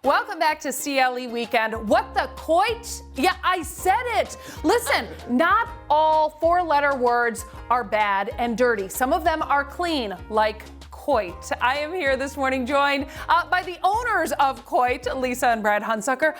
Welcome back to CLE Weekend. What the coit? Yeah, I said it. Listen, not all four-letter words are bad and dirty. Some of them are clean, like coit. I am here this morning joined by the owners of Coit, Lisa and Brad Hunsucker.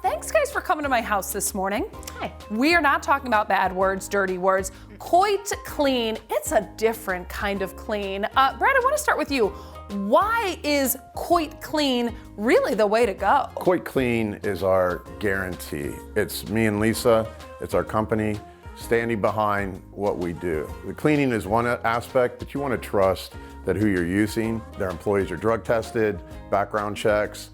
Thanks, guys, for coming to my house this morning. Hi. We are not talking about bad words, dirty words. Coit clean, it's a different kind of clean. Brad, I want to start with you. Why is Coit clean really the way to go? Coit clean is our guarantee. It's me and Lisa, it's our company standing behind what we do. The cleaning is one aspect, but you want to trust that who you're using, their employees are drug tested, background checks,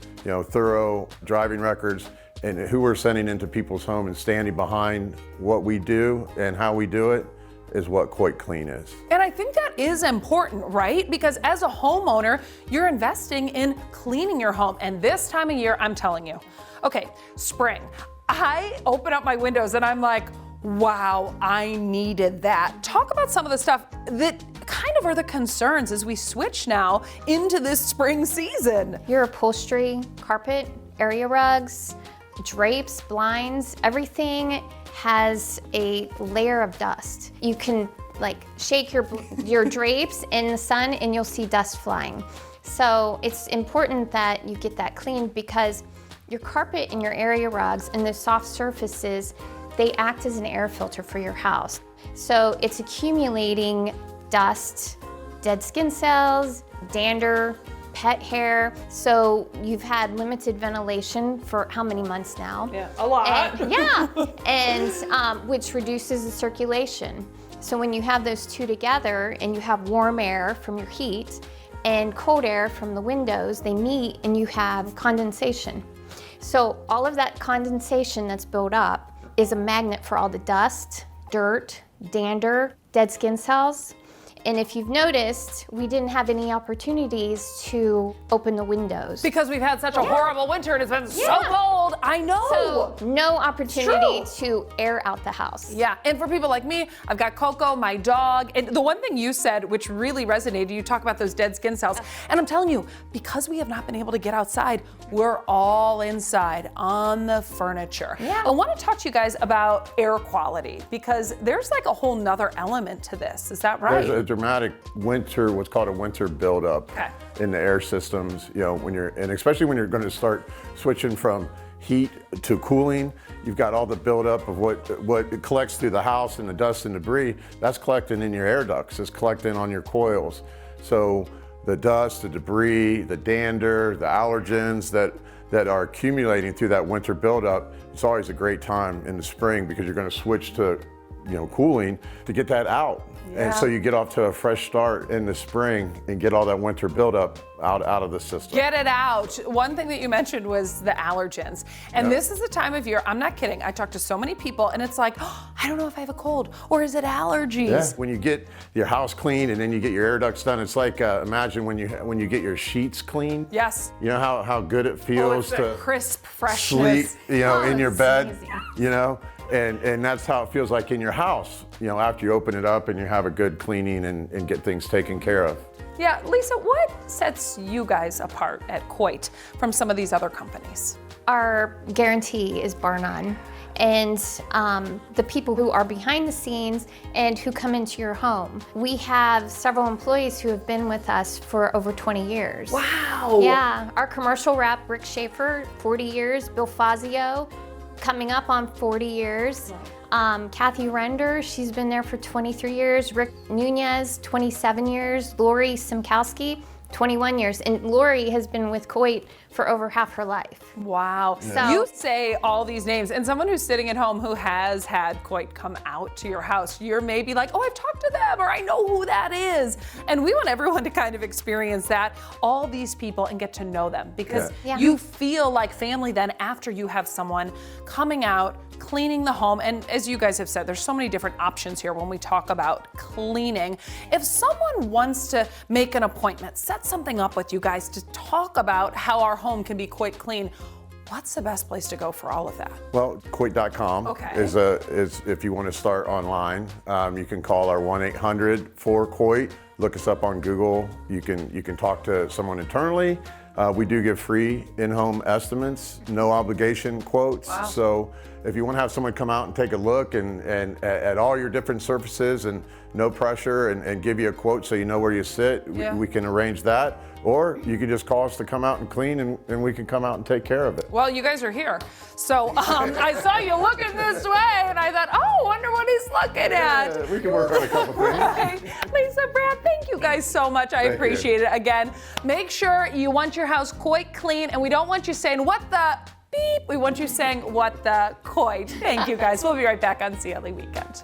thorough driving records, and who we're sending into people's home and standing behind what we do and how we do it is what Coit Clean is. And I think that is important, right? Because as a homeowner, you're investing in cleaning your home. And this time of year, I'm telling you, okay, spring, I open up my windows and I'm like, wow, I needed that. Talk about some of the stuff that kind of are the concerns as we switch now into this spring season. Your upholstery, carpet, area rugs, drapes, blinds, everything has a layer of dust. You can shake your drapes in the sun and you'll see dust flying. So it's important that you get that cleaned because your carpet and your area rugs and those soft surfaces, they act as an air filter for your house. So it's accumulating dust, dead skin cells, dander, pet hair. So you've had limited ventilation for how many months now? Yeah, a lot. And which reduces the circulation. So when you have those two together and you have warm air from your heat and cold air from the windows, they meet and you have condensation. So all of that condensation that's built up is a magnet for all the dust, dirt, dander, dead skin cells. And if you've noticed, we didn't have any opportunities to open the windows. Because we've had such a horrible winter and it's been so cold. I know. So no opportunity to air out the house. Yeah, and for people like me, I've got Coco, my dog, and the one thing you said, which really resonated, you talk about those dead skin cells, and I'm telling you, because we have not been able to get outside, we're all inside on the furniture. Yeah. I want to talk to you guys about air quality, because there's like a whole nother element to this, is that right? There's a dramatic winter, what's called a winter buildup in the air systems, and especially when you're going to start switching from heat to cooling, you've got all the buildup of what collects through the house and the dust and debris, that's collecting in your air ducts, it's collecting on your coils. So the dust, the debris, the dander, the allergens that are accumulating through that winter buildup, it's always a great time in the spring because you're going to switch to cooling to get that out. Yeah. And so you get off to a fresh start in the spring and get all that winter buildup out of the system. Get it out. One thing that you mentioned was the allergens. And this is the time of year, I'm not kidding, I talk to so many people and it's like, oh, I don't know if I have a cold or is it allergies? Yeah. When you get your house clean and then you get your air ducts done, it's like imagine when you get your sheets cleaned. Yes. You know how good it feels it's to crisp freshness. sleep, in your bed, amazing. And that's how it feels like in your house, after you open it up and you have a good cleaning and get things taken care of. Yeah, Lisa, what sets you guys apart at Coit from some of these other companies? Our guarantee is bar none. And the people who are behind the scenes and who come into your home. We have several employees who have been with us for over 20 years. Wow. Yeah, our commercial rep, Rick Schaefer, 40 years, Bill Fazio, coming up on 40 years. Kathy Render, she's been there for 23 years. Rick Nunez, 27 years. Lori Simkowski, 21 years. And Lori has been with Coit for over half her life. Wow. So you say all these names, and someone who's sitting at home who has had Coit come out to your house, you're maybe like, oh, I've talked to them, or I know who that is. And we want everyone to kind of experience that, all these people, and get to know them, because you feel like family then after you have someone coming out, cleaning the home. And as you guys have said, there's so many different options here when we talk about cleaning. If someone wants to make an appointment, set something up with you guys to talk about how our home can be Coit clean, what's the best place to go for all of that? Well, coit.com is if you want to start online. You can call our 1-800-4COIT. Look us up on Google. You can talk to someone internally. We do give free in-home estimates, no obligation quotes. Wow. So if you want to have someone come out and take a look and at all your different surfaces and no pressure and give you a quote so you know where you sit, we can arrange that. Or you can just call us to come out and clean and we can come out and take care of it. Well, you guys are here. So I saw you looking this way and I thought, oh, wonder what he's looking at. Yeah, we can work on a couple things. Right. Lisa, Brad, thank you guys so much. I appreciate it. Again, make sure you want your house quite clean, and we don't want you saying, what the beep? We want you saying, what the coit. Thank you guys. We'll be right back on CLE Weekend.